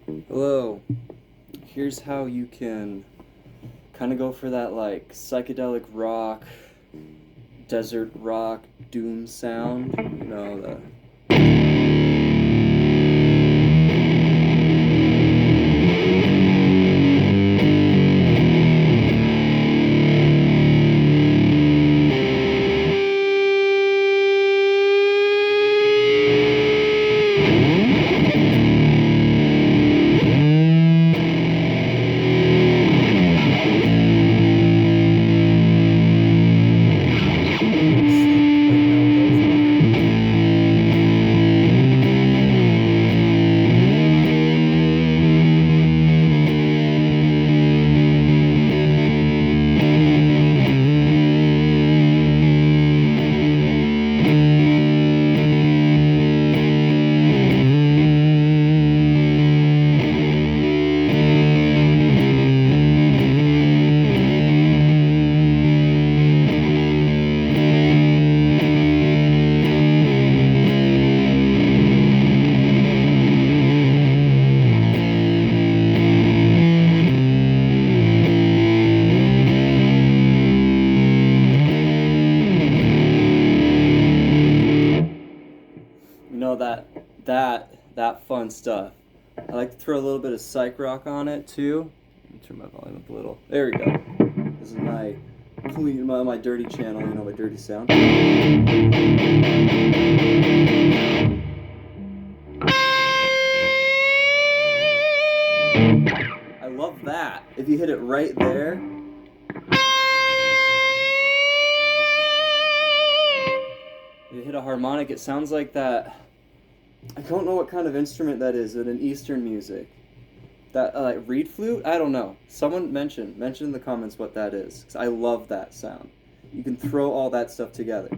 Hello. Here's how you can kind of go for that like psychedelic rock, desert rock, doom sound. You know, the you know that fun stuff. I like to throw a little bit of psych rock on it too. Let me turn my volume up a little. There we go. This is my clean, my dirty channel. You know, my dirty sound. I love that. If you hit it right there. You hit a harmonic, it sounds like that. I don't know what kind of instrument that is in Eastern music. That like reed flute? I don't know. Someone mention in the comments what that is, 'cause I love that sound. You can throw all that stuff together.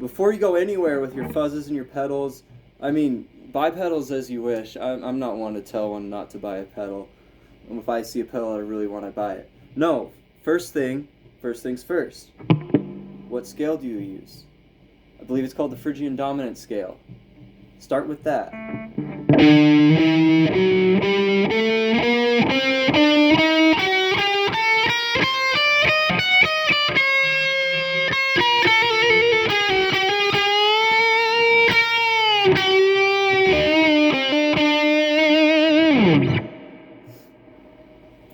Before you go anywhere with your fuzzes and your pedals, I mean, buy pedals as you wish. I'm not one to tell one not to buy a pedal. If I see a pedal I really want to buy it. No, first things first. What scale do you use? I believe it's called the Phrygian dominant scale. Start with that.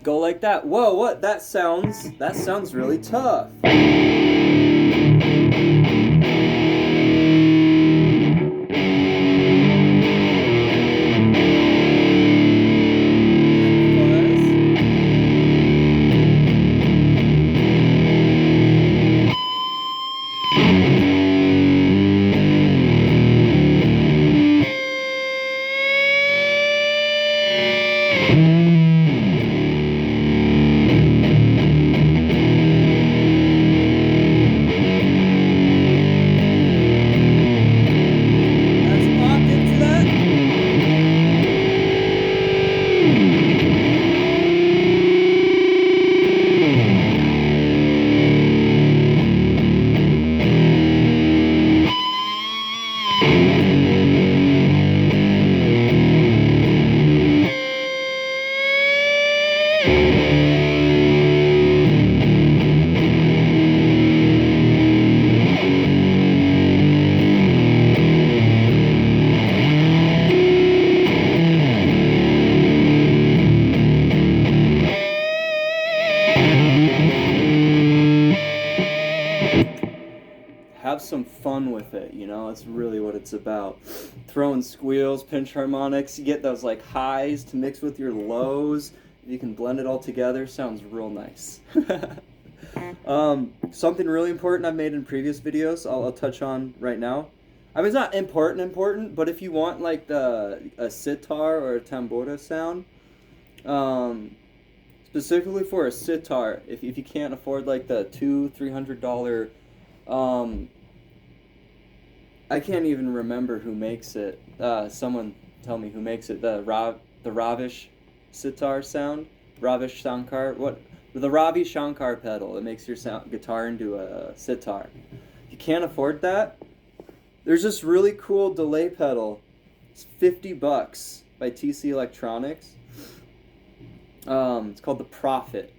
Go like that. Whoa, what? That sounds really tough. Have some fun with it, you know, that's really what it's about. Throwing squeals, pinch harmonics, you get those like highs to mix with your lows. You can blend it all together, sounds real nice. Something really important I've made in previous videos, I'll touch on right now. I mean, it's not important, but if you want like a sitar or a tambura sound, specifically for a sitar, if you can't afford like the $200-300 I can't even remember who makes it. Someone tell me who makes it. The Ravish sitar sound, Ravish Shankar. What? The Ravi Shankar pedal. It makes your guitar into a sitar. If you can't afford that, there's this really cool delay pedal. It's $50. by TC Electronics. It's called the Prophet.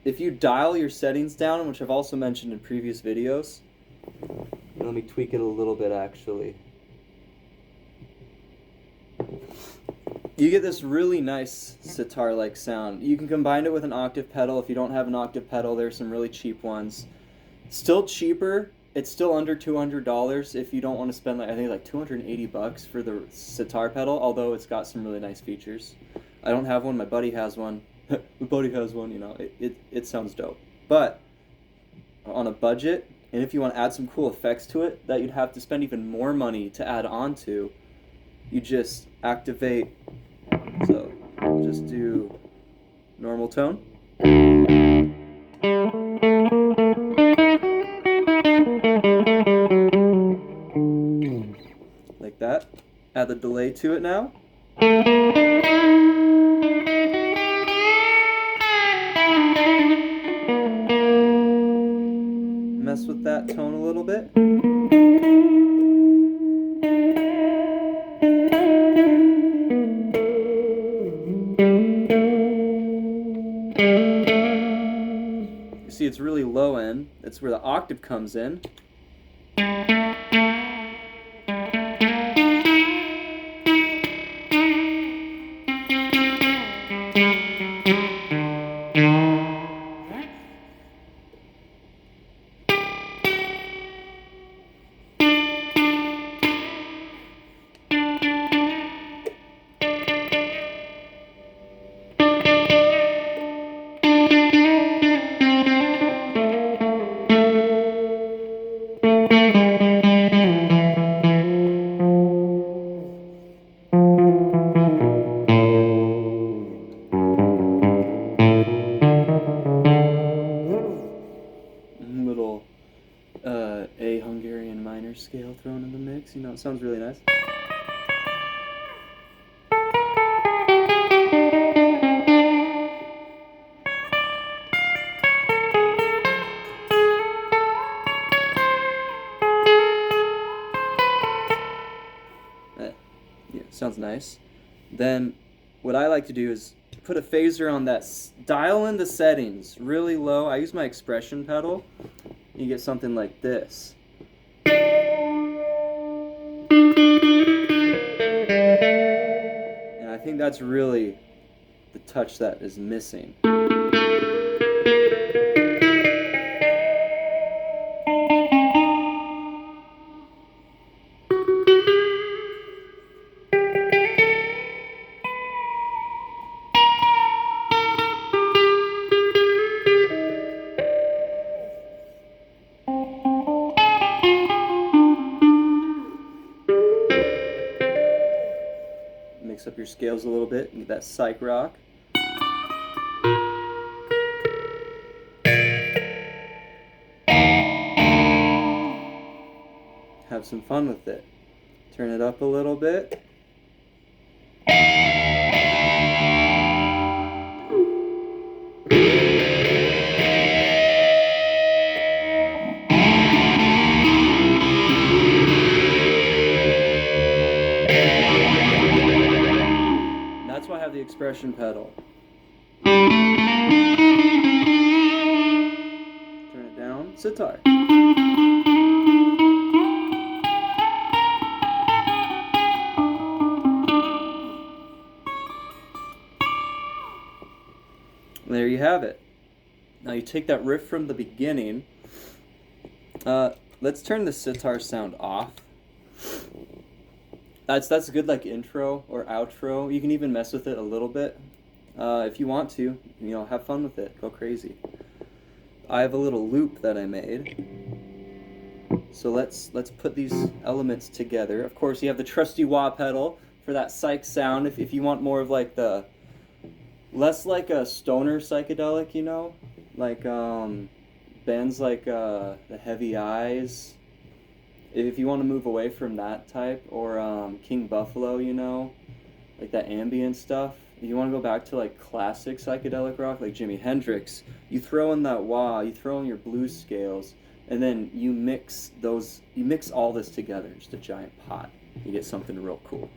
If you dial your settings down, which I've also mentioned in previous videos, let me tweak it a little bit actually. You get this really nice sitar-like sound. You can combine it with an octave pedal. If you don't have an octave pedal, there's some really cheap ones. Still cheaper. It's still under $200 if you don't want to spend like I think like $280 for the sitar pedal, although it's got some really nice features. I don't have one, my buddy has one. My buddy has one, you know, it sounds dope. But on a budget, and if you want to add some cool effects to it that you'd have to spend even more money to add on to, you just activate, so just do normal tone. Like that. Add the delay to it now. Mess with that tone a little bit. You see it's really low end. That's where the octave comes in. Little A Hungarian minor scale thrown in the mix, you know, it sounds really nice. Yeah, sounds nice. Then what I like to do is put a phaser on that, dial in the settings really low. I use my expression pedal. You get something like this. And I think that's really the touch that is missing. Mix up your scales a little bit and get that psych rock. Have some fun with it. Turn it up a little bit. That's why I have the expression pedal. Turn it down, sitar. There you have it. Now you take that riff from the beginning. Let's turn the sitar sound off. That's a good like intro or outro. You can even mess with it a little bit if you want to. You know, have fun with it. Go crazy. I have a little loop that I made. So let's put these elements together. Of course, you have the trusty wah pedal for that psych sound. If you want more of like the less like a stoner psychedelic, you know, like bands like the Heavy Eyes. If you want to move away from that type, or King Buffalo, you know, like that ambient stuff. If you want to go back to like classic psychedelic rock, like Jimi Hendrix, you throw in that wah, you throw in your blues scales, and then you mix all this together, just a giant pot. You get something real cool.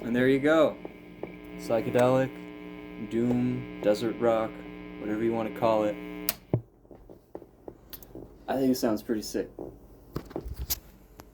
And there you go. Psychedelic, doom, desert rock, whatever you want to call it. I think it sounds pretty sick.